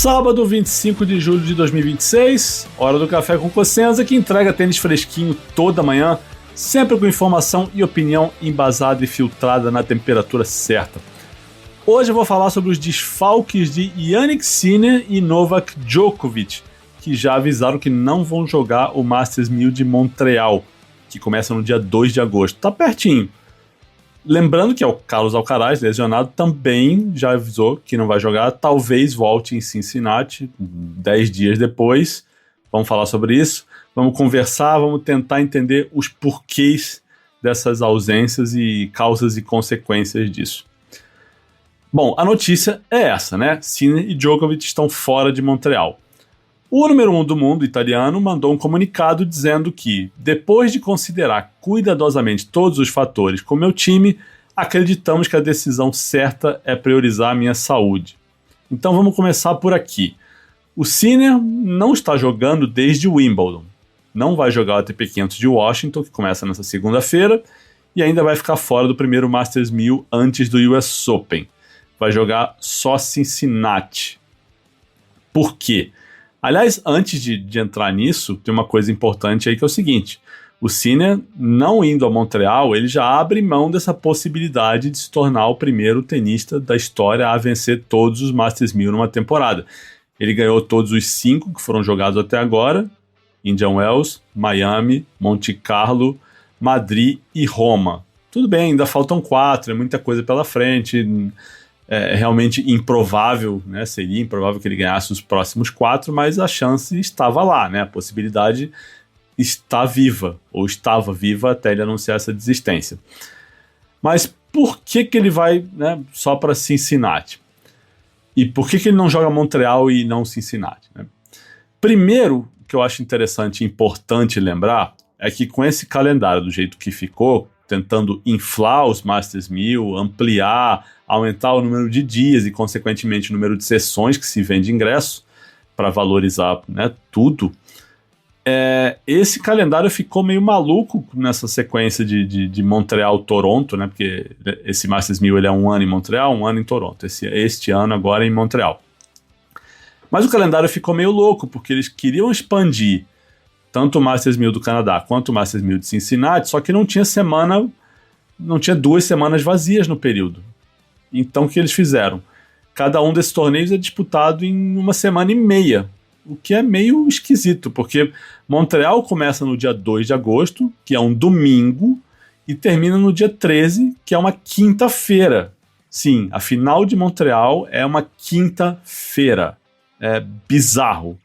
Sábado, 25 de julho de 2026, hora do Café com Cossenza, que entrega tênis fresquinho toda manhã, sempre com informação e opinião embasada e filtrada na temperatura certa. Hoje eu vou falar sobre os desfalques de Jannik Sinner e Novak Djokovic, que já avisaram que não vão jogar o Masters 1000 de Montreal, que começa no dia 2 de agosto. Tá pertinho. Lembrando que o Carlos Alcaraz, lesionado, também já avisou que não vai jogar, talvez volte em Cincinnati 10 dias depois. Vamos falar sobre isso, vamos conversar, vamos tentar entender os porquês dessas ausências e causas e consequências disso. Bom, a notícia é essa, né? Sinner e Djokovic estão fora de Montreal. O número 1 do mundo, italiano, mandou um comunicado dizendo que, depois de considerar cuidadosamente todos os fatores com meu time, acreditamos que a decisão certa é priorizar a minha saúde. Então vamos começar por aqui. O Sinner não está jogando desde o Wimbledon. Não vai jogar o ATP 500 de Washington, que começa nessa segunda-feira, e ainda vai ficar fora do primeiro Masters 1000 antes do US Open. Vai jogar só Cincinnati. Por quê? Aliás, antes de entrar nisso, tem uma coisa importante aí que é o seguinte: o Sinner, não indo a Montreal, ele já abre mão dessa possibilidade de se tornar o primeiro tenista da história a vencer todos os Masters 1000 numa temporada. Ele ganhou todos os 5 que foram jogados até agora: Indian Wells, Miami, Monte Carlo, Madrid e Roma. Tudo bem, ainda faltam 4, é muita coisa pela frente. É realmente improvável, né? Seria improvável que ele ganhasse os próximos 4, mas a chance estava lá, né? A possibilidade está viva, ou estava viva até ele anunciar essa desistência. Mas por que ele vai, né, só para Cincinnati? E por que ele não joga Montreal e não Cincinnati, né? Primeiro, o que eu acho interessante e importante lembrar é que com esse calendário do jeito que ficou, tentando inflar os Masters 1000, ampliar, aumentar o número de dias e, consequentemente, o número de sessões que se vende ingresso para valorizar, né, tudo. Esse calendário ficou meio maluco nessa sequência de Montreal-Toronto, né, porque esse Masters 1000 ele é um ano em Montreal, um ano em Toronto. Este ano agora é em Montreal. Mas o calendário ficou meio louco, porque eles queriam expandir tanto o Masters 1000 do Canadá quanto o Masters 1000 de Cincinnati, só que não tinha 2 semanas vazias no período. Então o que eles fizeram? Cada um desses torneios é disputado em 1 semana e meia, o que é meio esquisito, porque Montreal começa no dia 2 de agosto, que é um domingo, e termina no dia 13, que é uma quinta-feira. Sim, a final de Montreal é uma quinta-feira. É bizarro.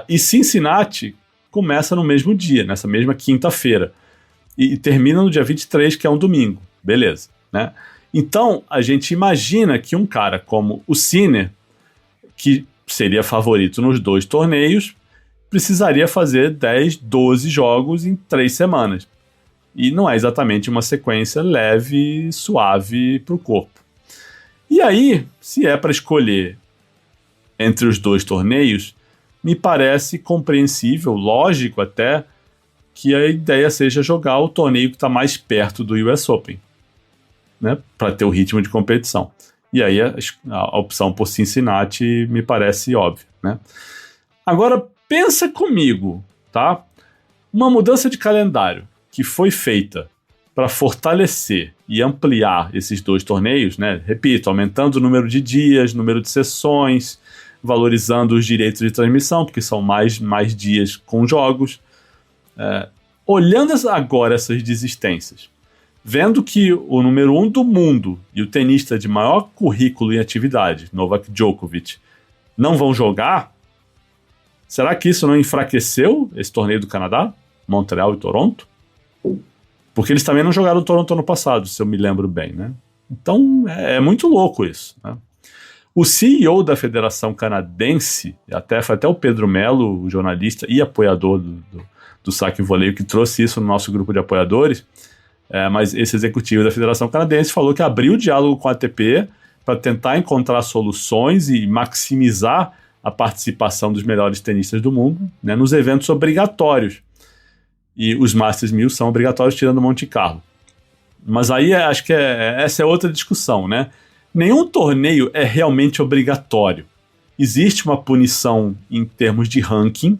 E Cincinnati começa no mesmo dia, nessa mesma quinta-feira, e termina no dia 23, que é um domingo. Beleza, né? Então, a gente imagina que um cara como o Sinner, que seria favorito nos 2 torneios, precisaria fazer 10, 12 jogos em 3 semanas. E não é exatamente uma sequência leve, suave para o corpo. E aí, se é para escolher entre os 2 torneios, me parece compreensível, lógico até, que a ideia seja jogar o torneio que está mais perto do US Open, né, para ter o ritmo de competição. E aí a opção por Cincinnati me parece óbvia, né? Agora, pensa comigo, tá? Uma mudança de calendário que foi feita para fortalecer e ampliar esses 2 torneios, né? Repito, aumentando o número de dias, número de sessões, valorizando os direitos de transmissão, porque são mais dias com jogos. Olhando agora essas desistências, vendo que o número 1 do mundo e o tenista de maior currículo em atividade, Novak Djokovic, não vão jogar, será que isso não enfraqueceu esse torneio do Canadá, Montreal e Toronto? Porque eles também não jogaram o Toronto ano passado, se eu me lembro bem, né? Então é muito louco isso, né? O CEO da Federação Canadense, foi até o Pedro Melo, o jornalista e apoiador do Saque Voleio, que trouxe isso no nosso grupo de apoiadores, mas esse executivo da Federação Canadense falou que abriu o diálogo com a ATP para tentar encontrar soluções e maximizar a participação dos melhores tenistas do mundo, né, nos eventos obrigatórios. E os Masters 1000 são obrigatórios tirando Monte Carlo. Mas aí acho que essa é outra discussão, né? Nenhum torneio é realmente obrigatório. existe uma punição em termos de ranking,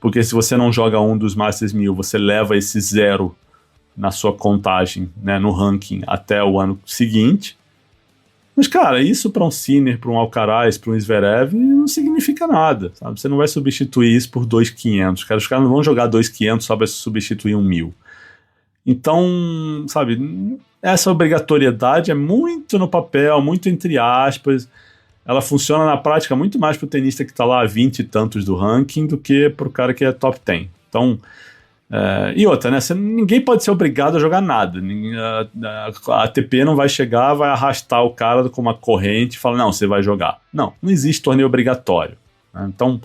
porque se você não joga um dos Masters 1000, você leva esse 0 na sua contagem, né, no ranking até o ano seguinte. Mas, cara, isso para um Sinner, para um Alcaraz, para um Zverev não significa nada, sabe? Você não vai substituir isso por 2.500. Os caras não vão jogar 2.500 só para substituir 1.000. Então, sabe, essa obrigatoriedade é muito no papel, muito entre aspas. Ela funciona na prática muito mais para o tenista que está lá a 20 e tantos do ranking do que para o cara que é top 10. Então, e outra, né? Ninguém pode ser obrigado a jogar nada. A ATP não vai chegar, vai arrastar o cara com uma corrente e falar, não, você vai jogar. Não existe torneio obrigatório. Né? Então,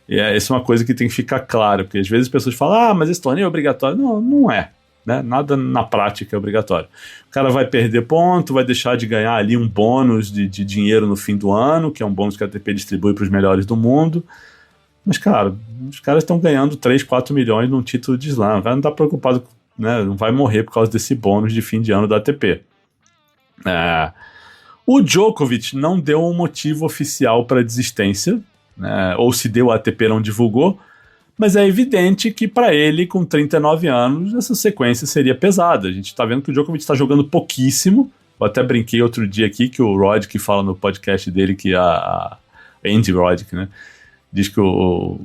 essa é uma coisa que tem que ficar claro, porque às vezes as pessoas falam, mas esse torneio é obrigatório. Não é. Né? Nada na prática é obrigatório. O cara vai perder ponto, vai deixar de ganhar ali um bônus de dinheiro no fim do ano, que é um bônus que a ATP distribui para os melhores do mundo. Mas, cara, os caras estão ganhando 3, 4 milhões num título de slam. O cara não está preocupado, né? Não vai morrer por causa desse bônus de fim de ano da ATP. O Djokovic não deu um motivo oficial para desistência, né? Ou se deu, a ATP não divulgou, mas é evidente que para ele, com 39 anos, essa sequência seria pesada. A gente está vendo que o Djokovic está jogando pouquíssimo. Eu até brinquei outro dia aqui que o Roddick fala no podcast dele que a Andy Roddick, né? Diz que o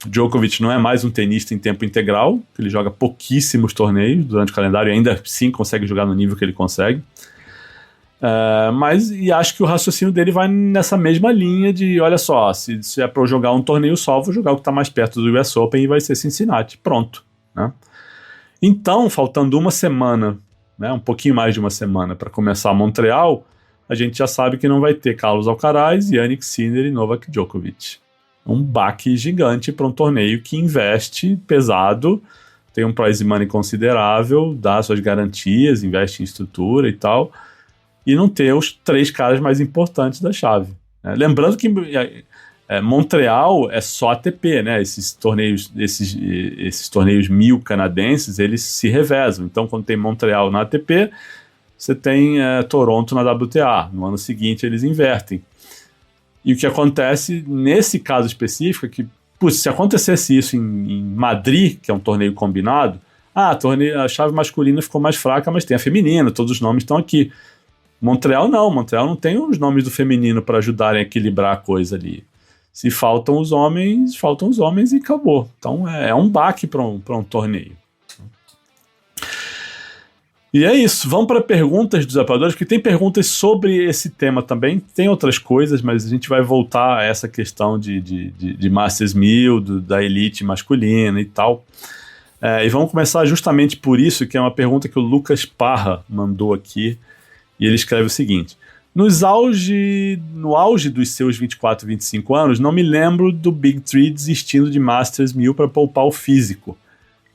Djokovic não é mais um tenista em tempo integral, que ele joga pouquíssimos torneios durante o calendário e ainda assim consegue jogar no nível que ele consegue. Mas acho que o raciocínio dele vai nessa mesma linha de, olha só, se é para eu jogar um torneio só, vou jogar o que está mais perto do US Open e vai ser Cincinnati, pronto. Né? Então, faltando uma semana, né, um pouquinho mais de uma semana para começar Montreal, a gente já sabe que não vai ter Carlos Alcaraz, Jannik Sinner e Novak Djokovic. Um baque gigante para um torneio que investe pesado, tem um prize money considerável, dá suas garantias, investe em estrutura e tal, e não ter os 3 caras mais importantes da chave. Né? Lembrando que Montreal é só ATP, né? Esses torneios 1000 canadenses, eles se revezam. Então, quando tem Montreal na ATP, você tem Toronto na WTA. No ano seguinte eles invertem. E o que acontece nesse caso específico é que, se acontecesse isso em Madrid, que é um torneio combinado, a chave masculina ficou mais fraca, mas tem a feminina, todos os nomes estão aqui. Montreal não tem os nomes do feminino para ajudarem a equilibrar a coisa ali. Se faltam os homens e acabou. Então é um baque para um torneio. E é isso, vamos para perguntas dos apoiadores, porque tem perguntas sobre esse tema também, tem outras coisas, mas a gente vai voltar a essa questão de Masters 1000, da elite masculina e tal. E vamos começar justamente por isso, que é uma pergunta que o Lucas Parra mandou aqui, e ele escreve o seguinte: no auge dos seus 24, 25 anos, não me lembro do Big Three desistindo de Masters 1000 para poupar o físico.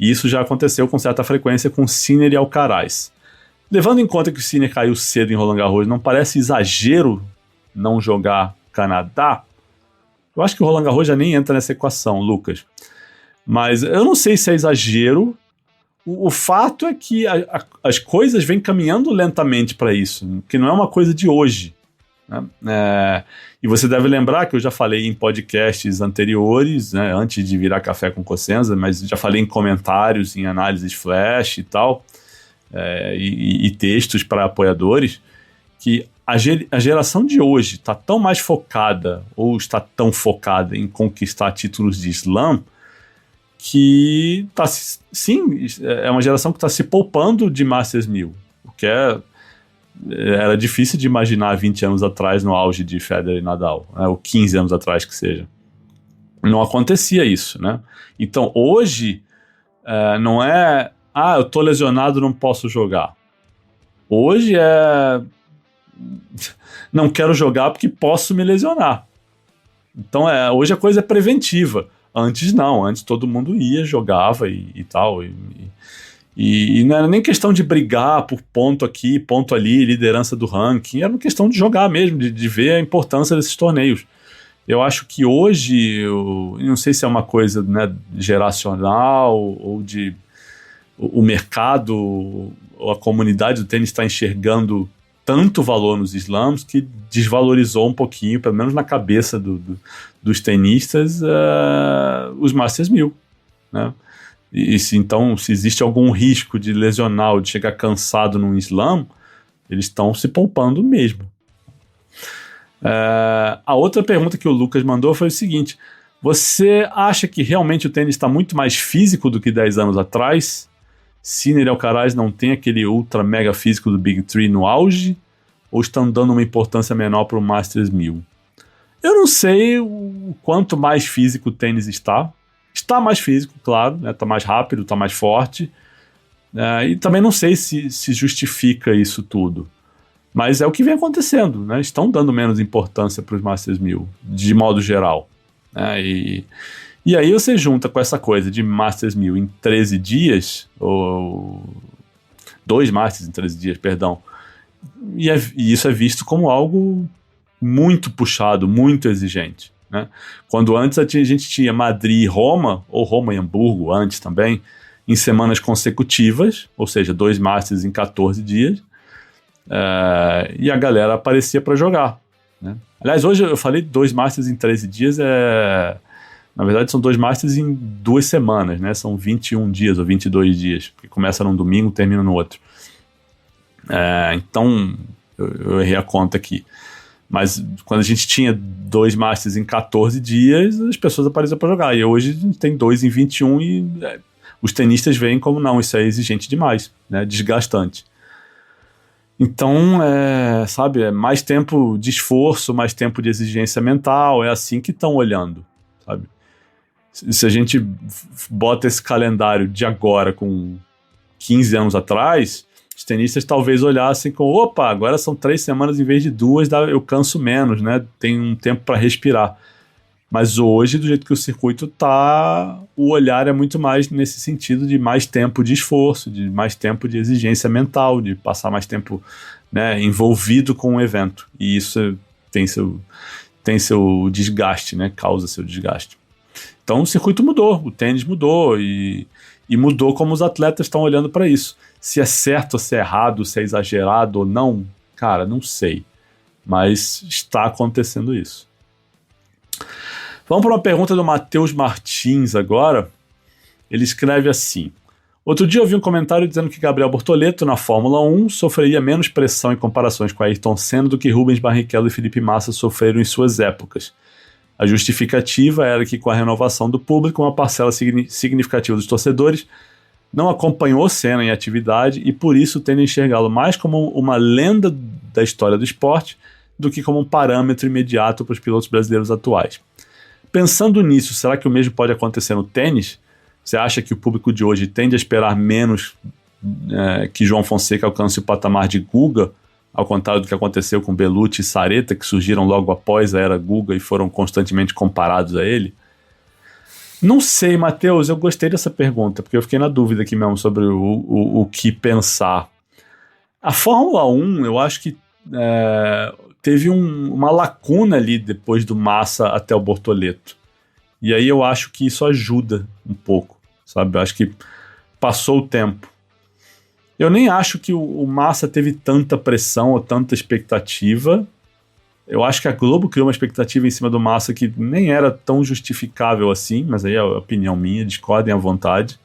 E isso já aconteceu com certa frequência com Sinner e Alcaraz. Levando em conta que o Sinner caiu cedo em Roland Garros, não parece exagero não jogar Canadá? Eu acho que o Roland Garros já nem entra nessa equação, Lucas. Mas eu não sei se é exagero. O fato é que as coisas vêm caminhando lentamente para isso, que não é uma coisa de hoje. Né? E você deve lembrar que eu já falei em podcasts anteriores, né, antes de virar Café com Cosenza, mas já falei em comentários, em análises flash e tal, e textos para apoiadores, que a geração de hoje está tão mais focada, ou está tão focada em conquistar títulos de slam, que é uma geração que está se poupando de Masters 1000, o que era difícil de imaginar 20 anos atrás no auge de Federer e Nadal, né, ou 15 anos atrás que seja. Não acontecia isso, né? Então hoje não é eu tô lesionado, não posso jogar. Hoje não quero jogar porque posso me lesionar. Então hoje a coisa é preventiva. Antes não, antes todo mundo ia, jogava e tal, e não era nem questão de brigar por ponto aqui, ponto ali, liderança do ranking, era uma questão de jogar mesmo, de ver a importância desses torneios. Eu acho que hoje, eu não sei se é uma coisa, né, geracional, ou o mercado, ou a comunidade do tênis está enxergando tanto valor nos slams que desvalorizou um pouquinho, pelo menos na cabeça dos tenistas, os Masters 1000, né? Então, se existe algum risco de lesionar ou de chegar cansado num slam, eles estão se poupando mesmo. A outra pergunta que o Lucas mandou foi o seguinte: você acha que realmente o tênis está muito mais físico do que 10 anos atrás? Sinner e Alcaraz não tem aquele ultra mega físico do Big Three no auge? Ou estão dando uma importância menor para o Masters 1000? Eu não sei o quanto mais físico o tênis está. Está mais físico, claro, né? Está mais rápido, está mais forte. E também não sei se justifica isso tudo. Mas é o que vem acontecendo, né? Estão dando menos importância para os Masters 1000, de modo geral. E aí você junta com essa coisa de Masters 1000 em 13 dias, ou 2 Masters em 13 dias, perdão, e isso é visto como algo muito puxado, muito exigente, né? Quando antes a gente tinha Madrid e Roma, ou Roma e Hamburgo antes também, em semanas consecutivas, ou seja, 2 Masters em 14 dias, e a galera aparecia para jogar, né? Aliás, hoje eu falei 2 Masters em 13 dias, na verdade são 2 Masters em 2 semanas, né? São 21 dias ou 22 dias, porque começa num domingo e termina no outro. Então, eu errei a conta aqui. Mas quando a gente tinha 2 Masters em 14 dias, as pessoas apareciam para jogar. E hoje a gente tem 2 em 21 e os tenistas veem como não, isso é exigente demais, né? Desgastante. Então, sabe, é mais tempo de esforço, mais tempo de exigência mental, é assim que estão olhando, sabe? Se a gente bota esse calendário de agora com 15 anos atrás, os tenistas talvez olhassem com, opa, agora são 3 semanas em vez de 2, eu canso menos, né? Tem um tempo para respirar. Mas hoje, do jeito que o circuito tá, o olhar é muito mais nesse sentido de mais tempo de esforço, de mais tempo de exigência mental, de passar mais tempo, né, envolvido com o evento. E isso tem seu desgaste, né? Causa seu desgaste. Então o circuito mudou, o tênis mudou e mudou como os atletas estão olhando para isso. Se é certo ou se é errado, se é exagerado ou não, cara, não sei. Mas está acontecendo isso. Vamos para uma pergunta do Matheus Martins agora. Ele escreve assim: outro dia eu vi um comentário dizendo que Gabriel Bortoleto na Fórmula 1 sofreria menos pressão em comparações com Ayrton Senna do que Rubens Barrichello e Felipe Massa sofreram em suas épocas. A justificativa era que com a renovação do público, uma parcela significativa dos torcedores não acompanhou Senna em atividade e por isso tende a enxergá-lo mais como uma lenda da história do esporte do que como um parâmetro imediato para os pilotos brasileiros atuais. Pensando nisso, será que o mesmo pode acontecer no tênis? Você acha que o público de hoje tende a esperar menos que João Fonseca alcance o patamar de Guga, ao contrário do que aconteceu com Belucci e Sareta, que surgiram logo após a era Guga e foram constantemente comparados a ele? Não sei, Matheus, eu gostei dessa pergunta, porque eu fiquei na dúvida aqui mesmo sobre o que pensar. A Fórmula 1, eu acho que teve uma lacuna ali depois do Massa até o Bortoleto. E aí eu acho que isso ajuda um pouco, sabe? Eu acho que passou o tempo. Eu nem acho que o Massa teve tanta pressão ou tanta expectativa. Eu acho que a Globo criou uma expectativa em cima do Massa que nem era tão justificável assim, mas aí é a opinião minha, discordem à vontade.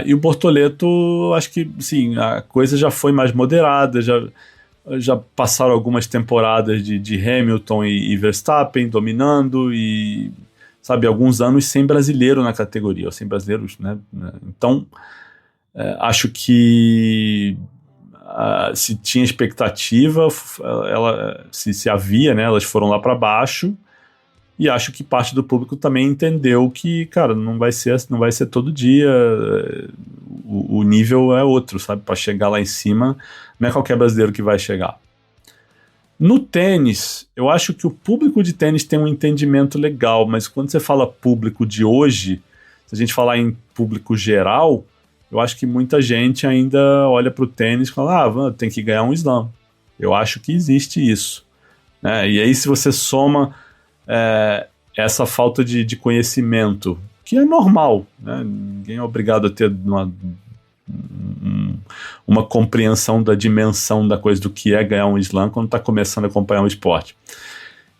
E o Bortoleto, acho que sim, a coisa já foi mais moderada, já passaram algumas temporadas de Hamilton e Verstappen dominando e, sabe, alguns anos sem brasileiro na categoria, ou sem brasileiros, né? Então, acho que se tinha expectativa, se havia, né, elas foram lá para baixo, e acho que parte do público também entendeu que, cara, não vai ser todo dia, o nível é outro, sabe? Para chegar lá em cima, não é qualquer brasileiro que vai chegar. No tênis, eu acho que o público de tênis tem um entendimento legal, mas quando você fala público de hoje, se a gente falar em público geral, eu acho que muita gente ainda olha para o tênis e fala, tem que ganhar um slam. Eu acho que existe isso, né? E aí se você soma essa falta de conhecimento, que é normal, né? Ninguém é obrigado a ter uma compreensão da dimensão da coisa, do que é ganhar um slam quando está começando a acompanhar um esporte.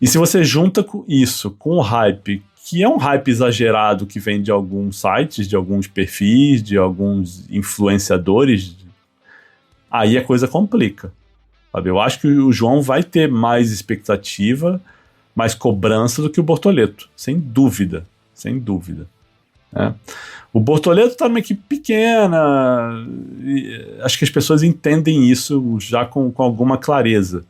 E se você junta isso com o hype, que é um hype exagerado que vem de alguns sites, de alguns perfis, de alguns influenciadores, aí a coisa complica. Sabe? Eu acho que o João vai ter mais expectativa, mais cobrança do que o Bortoleto, sem dúvida, sem dúvida. Né? O Bortoleto está numa equipe pequena, acho que as pessoas entendem isso já com alguma clareza.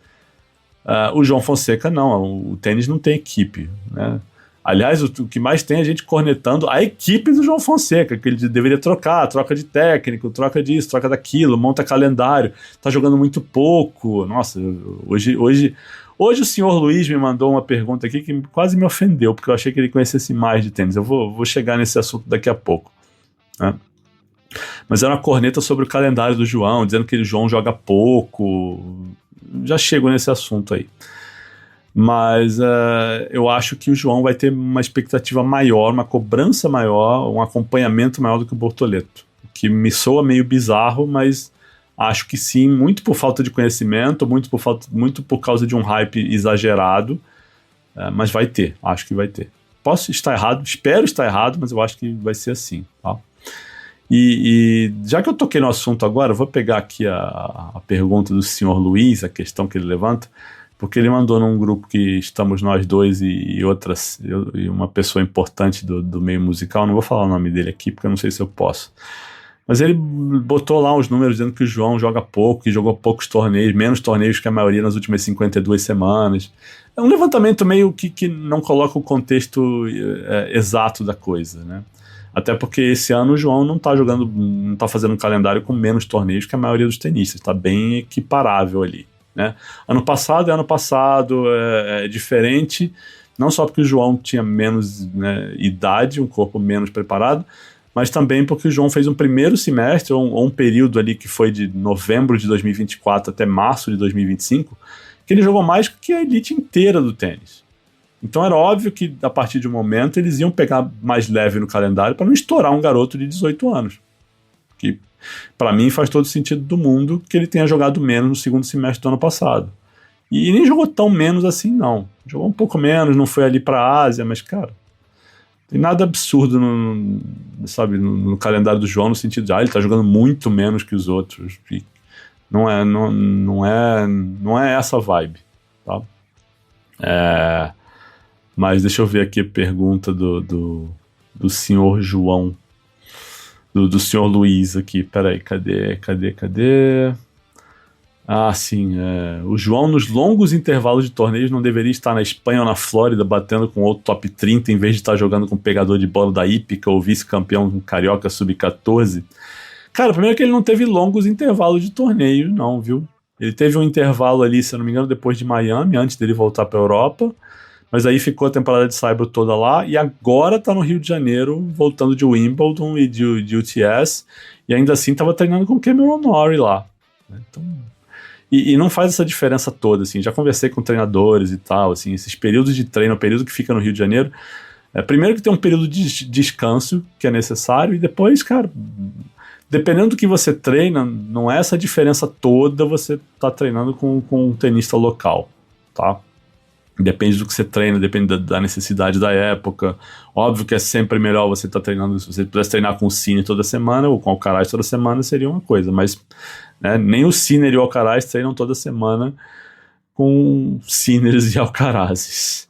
O João Fonseca não, o tênis não tem equipe, né? Aliás, o que mais tem é a gente cornetando a equipe do João Fonseca, que ele deveria troca de técnico, troca disso, troca daquilo, monta calendário, tá jogando muito pouco. Nossa, hoje o senhor Luiz me mandou uma pergunta aqui que quase me ofendeu, porque eu achei que ele conhecesse mais de tênis. Eu vou chegar nesse assunto daqui a pouco, né? Mas era uma corneta sobre o calendário do João, dizendo que o João joga pouco. Já chego nesse assunto aí. Mas eu acho que o João vai ter uma expectativa maior, uma cobrança maior, um acompanhamento maior do que o Bortoleto, que me soa meio bizarro, mas acho que sim, muito por falta de conhecimento, muito por causa de um hype exagerado, mas vai ter, acho que vai ter. Posso estar errado, espero estar errado, mas eu acho que vai ser assim, tá? E já que eu toquei no assunto agora, eu vou pegar aqui a pergunta do senhor Luiz, a questão que ele levanta, porque ele mandou num grupo que estamos nós dois e uma pessoa importante do meio musical. Não vou falar o nome dele aqui porque eu não sei se eu posso, mas ele botou lá uns números dizendo que o João joga pouco, que jogou poucos torneios, menos torneios que a maioria nas últimas 52 semanas. É um levantamento meio que não coloca o contexto exato da coisa, né? Até porque esse ano o João não tá fazendo um calendário com menos torneios que a maioria dos tenistas, tá bem equiparável ali, né? Ano passado é diferente, não só porque o João tinha menos, né, idade, um corpo menos preparado, mas também porque o João fez um primeiro semestre, ou um período ali que foi de novembro de 2024 até março de 2025, que ele jogou mais que a elite inteira do tênis. Então era óbvio que a partir de um momento eles iam pegar mais leve no calendário para não estourar um garoto de 18 anos, que para mim faz todo sentido do mundo que ele tenha jogado menos no segundo semestre do ano passado. E nem jogou tão menos assim, não. Jogou um pouco menos, não foi ali para a Ásia, mas, cara, tem nada absurdo no calendário do João, no sentido de, ele tá jogando muito menos que os outros. E não é essa vibe, tá? Mas deixa eu ver aqui a pergunta do senhor João, do senhor Luiz aqui. Peraí, cadê? Ah, sim. O João, nos longos intervalos de torneios, não deveria estar na Espanha ou na Flórida batendo com outro top 30 em vez de estar jogando com o pegador de bola da Hípica ou vice-campeão carioca sub-14? Cara, primeiro que ele não teve longos intervalos de torneio, não, viu? Ele teve um intervalo ali, se eu não me engano, depois de Miami, antes dele voltar para a Europa. Mas aí ficou a temporada de Saibro toda lá, e agora tá no Rio de Janeiro, voltando de Wimbledon e de UTS, e ainda assim tava treinando com o Cameron Norrie lá. Então, e não faz essa diferença toda, assim. Já conversei com treinadores e tal, assim, esses períodos de treino, o período que fica no Rio de Janeiro, primeiro que tem um período de descanso que é necessário, e depois, cara, dependendo do que você treina, não é essa diferença toda você tá treinando com um tenista local, tá? Depende do que você treina, depende da necessidade da época. Óbvio que é sempre melhor você estar treinando. Se você pudesse treinar com o Sinner toda semana ou com o Alcaraz toda semana, seria uma coisa. Mas, né, nem o Sinner e o Alcaraz treinam toda semana com Sinners e Alcarazes.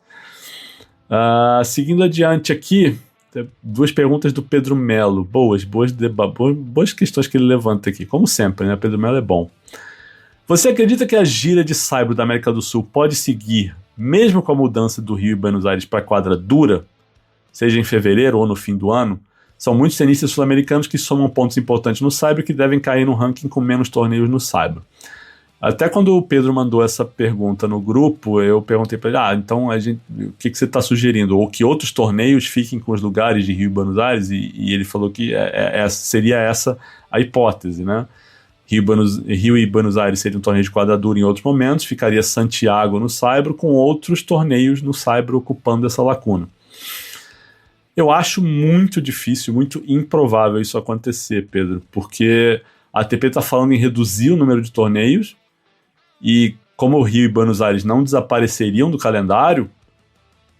Seguindo adiante aqui, duas perguntas do Pedro Melo. Boas questões que ele levanta aqui. Como sempre, né? Pedro Melo é bom. Você acredita que a gira de saibro da América do Sul pode seguir mesmo com a mudança do Rio e Buenos Aires para a quadra dura, seja em fevereiro ou no fim do ano? São muitos tenistas sul-americanos que somam pontos importantes no saibro que devem cair no ranking com menos torneios no saibro. Até quando o Pedro mandou essa pergunta no grupo, eu perguntei para ele, então o que você está sugerindo? Ou que outros torneios fiquem com os lugares de Rio e Buenos Aires? E ele falou que seria essa a hipótese, né? Rio e Buenos Aires seria um torneio de quadra dura em outros momentos, ficaria Santiago no saibro, com outros torneios no saibro ocupando essa lacuna. Eu acho muito difícil, muito improvável isso acontecer, Pedro, porque a ATP está falando em reduzir o número de torneios e como o Rio e Buenos Aires não desapareceriam do calendário,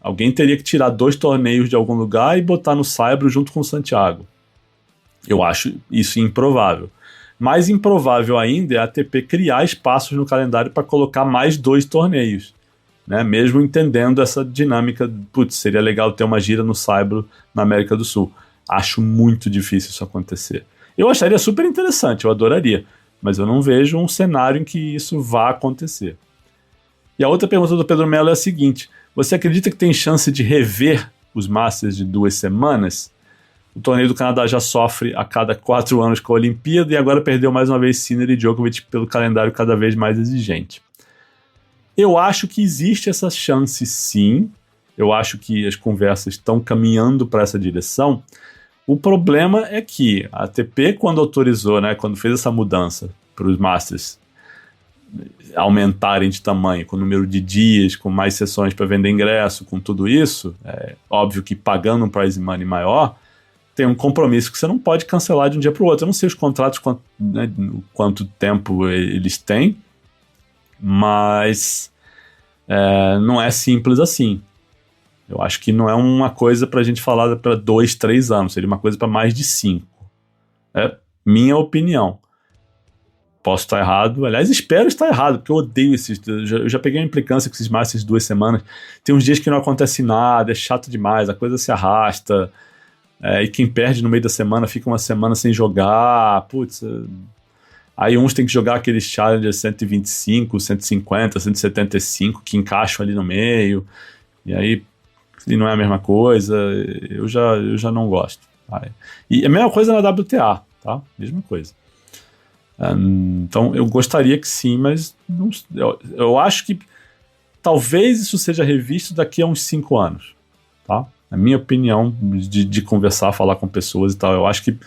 alguém teria que tirar 2 torneios de algum lugar e botar no Saibro junto com o Santiago. Eu acho isso improvável. Mais improvável ainda é a ATP criar espaços no calendário para colocar mais 2 torneios. Né? Mesmo entendendo essa dinâmica, putz, seria legal ter uma gira no Saibro na América do Sul. Acho muito difícil isso acontecer. Eu acharia super interessante, eu adoraria, mas eu não vejo um cenário em que isso vá acontecer. E a outra pergunta do Pedro Melo é a seguinte: você acredita que tem chance de rever os Masters de 2 semanas? O torneio do Canadá já sofre a cada 4 anos com a Olimpíada e agora perdeu mais uma vez Sinner e Djokovic pelo calendário cada vez mais exigente. Eu acho que existe essa chance, sim. Eu acho que as conversas estão caminhando para essa direção. O problema é que a ATP, quando autorizou, né, quando fez essa mudança para os Masters aumentarem de tamanho, com o número de dias, com mais sessões para vender ingresso, com tudo isso, é óbvio que pagando um prize money maior, tem um compromisso que você não pode cancelar de um dia para o outro. Eu não sei os contratos, quanto tempo eles têm, mas não é simples assim. Eu acho que não é uma coisa para a gente falar para 2, 3 anos, seria uma coisa para mais de 5. É minha opinião. Posso estar errado, aliás, espero estar errado, porque eu odeio esses. Eu já peguei uma implicância com esses Masters de 2 semanas. Tem uns dias que não acontece nada, é chato demais, a coisa se arrasta. E quem perde no meio da semana fica uma semana sem jogar. Putz. Aí uns tem que jogar aqueles Challenger 125, 150, 175 que encaixam ali no meio. E aí não é a mesma coisa. Eu já não gosto. E a mesma coisa na WTA, tá? Mesma coisa. Então eu gostaria que sim, mas não, eu acho que talvez isso seja revisto daqui a uns 5 anos, tá? A minha opinião de conversar, falar com pessoas e tal, eu acho que,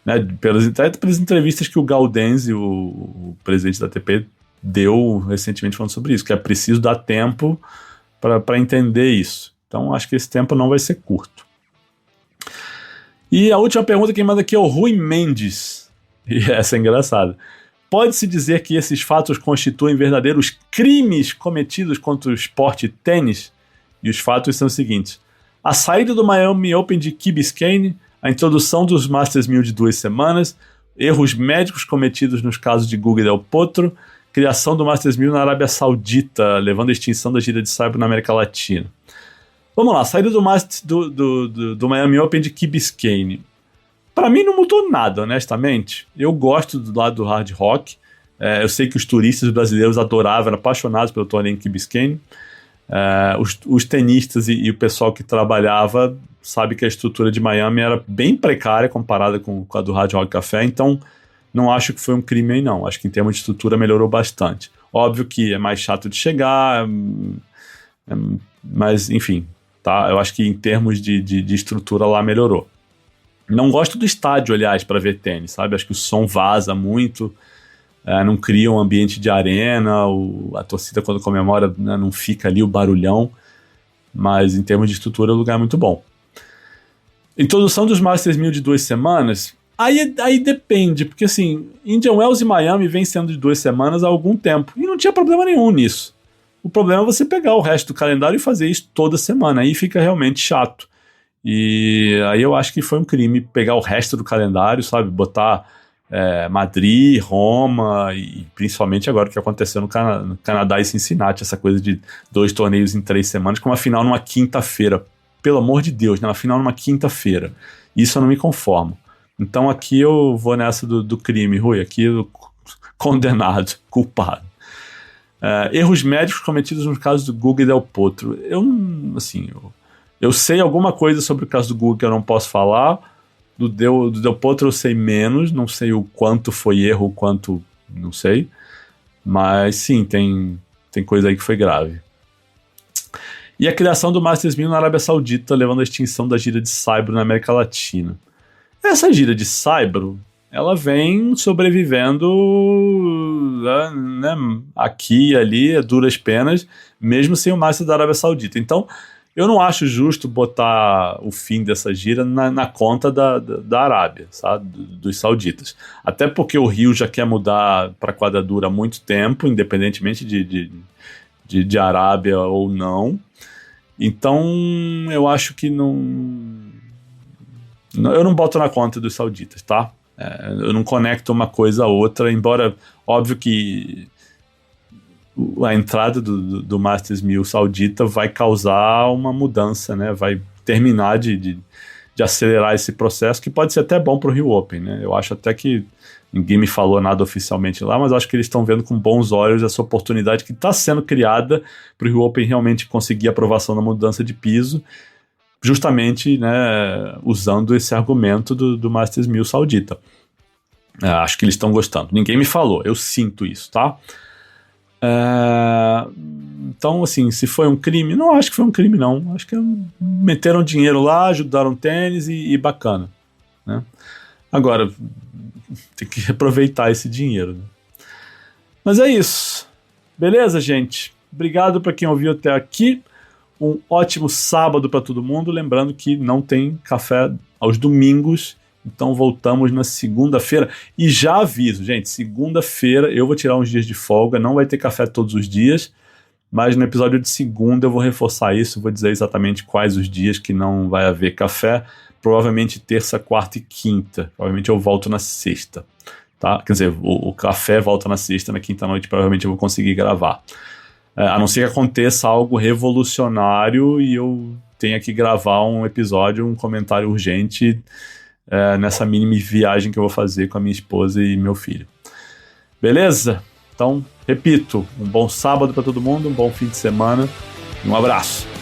né, pelas entrevistas que o Gaudenzi, o presidente da ATP, deu recentemente falando sobre isso, que é preciso dar tempo para entender isso. Então acho que esse tempo não vai ser curto. E a última pergunta quem manda aqui é o Rui Mendes. E essa é engraçada. Pode-se dizer que esses fatos constituem verdadeiros crimes cometidos contra o esporte tênis? E os fatos são os seguintes: a saída do Miami Open de Key Biscayne, a introdução dos Masters 1000 de 2 semanas, erros médicos cometidos nos casos de Guga e Del Potro, criação do Masters 1000 na Arábia Saudita, levando à extinção da gira de saibro na América Latina. Vamos lá, saída do Miami Open de Key Biscayne. Para mim não mudou nada, honestamente. Eu gosto do lado do hard rock. Eu sei que os turistas brasileiros adoravam, eram apaixonados pelo torneio em Key Biscayne. Os tenistas e o pessoal que trabalhava sabe que a estrutura de Miami era bem precária comparada com a do Hard Rock Café, então não acho que foi um crime aí não. Acho que em termos de estrutura melhorou bastante. Óbvio que é mais chato de chegar, mas enfim, tá? Eu acho que em termos de estrutura lá melhorou. Não gosto do estádio, aliás, para ver tênis, sabe? Acho que o som vaza muito, não cria um ambiente de arena, a torcida quando comemora, né, não fica ali o barulhão, mas em termos de estrutura o lugar é muito bom. Introdução dos Masters 1000 de 2 semanas, aí depende, porque assim, Indian Wells e Miami vem sendo de 2 semanas há algum tempo, e não tinha problema nenhum nisso. O problema é você pegar o resto do calendário e fazer isso toda semana, aí fica realmente chato. E aí eu acho que foi um crime pegar o resto do calendário, sabe, botar Madrid, Roma e principalmente agora o que aconteceu no Canadá e Cincinnati, essa coisa de 2 torneios em 3 semanas com uma final numa quinta-feira, pelo amor de Deus, né, uma final numa quinta-feira, isso eu não me conformo. Então aqui eu vou nessa do crime, Rui, aqui eu condenado, culpado. Erros médicos cometidos no caso do Guga e Del Potro, eu sei alguma coisa sobre o caso do Guga que eu não posso falar. Do Del Potro eu sei menos. Não sei o quanto foi erro, o quanto... Não sei. Mas sim, tem coisa aí que foi grave. E a criação do Masters 1000 na Arábia Saudita, levando à extinção da gira de saibro na América Latina. Essa gira de saibro, ela vem sobrevivendo, né, aqui e ali, a duras penas, mesmo sem o Masters da Arábia Saudita. Então... Eu não acho justo botar o fim dessa gira na conta da Arábia, sabe? Dos sauditas. Até porque o Rio já quer mudar para quadradura há muito tempo, independentemente de Arábia ou não. Então, eu acho que eu não boto na conta dos sauditas, tá? Eu não conecto uma coisa a outra, embora, óbvio que a entrada do Masters 1000 saudita vai causar uma mudança, né? Vai terminar de acelerar esse processo, que pode ser até bom para o Rio Open, né? Eu acho até que ninguém me falou nada oficialmente lá, mas acho que eles estão vendo com bons olhos essa oportunidade que está sendo criada para o Rio Open realmente conseguir aprovação na mudança de piso, justamente, né, usando esse argumento do Masters 1000 saudita. Acho que eles estão gostando. Ninguém me falou, eu sinto isso, tá? Então, assim, se foi um crime, não acho que foi um crime, não. Acho que meteram dinheiro lá, ajudaram o tênis e bacana, né? Agora, tem que aproveitar esse dinheiro, né? Mas é isso. Beleza, gente? Obrigado para quem ouviu até aqui. Um ótimo sábado para todo mundo. Lembrando que não tem café aos domingos, então voltamos na segunda-feira. E já aviso, gente, segunda-feira eu vou tirar uns dias de folga, não vai ter café todos os dias, mas no episódio de segunda eu vou reforçar isso, vou dizer exatamente quais os dias que não vai haver café. Provavelmente terça, quarta e quinta. Provavelmente eu volto na sexta, tá? Quer dizer, o café volta na sexta, na quinta-noite provavelmente eu vou conseguir gravar. A não ser que aconteça algo revolucionário e eu tenha que gravar um episódio, um comentário urgente nessa mini viagem que eu vou fazer com a minha esposa e meu filho. Beleza? Então, repito, um bom sábado para todo mundo, um bom fim de semana e um abraço.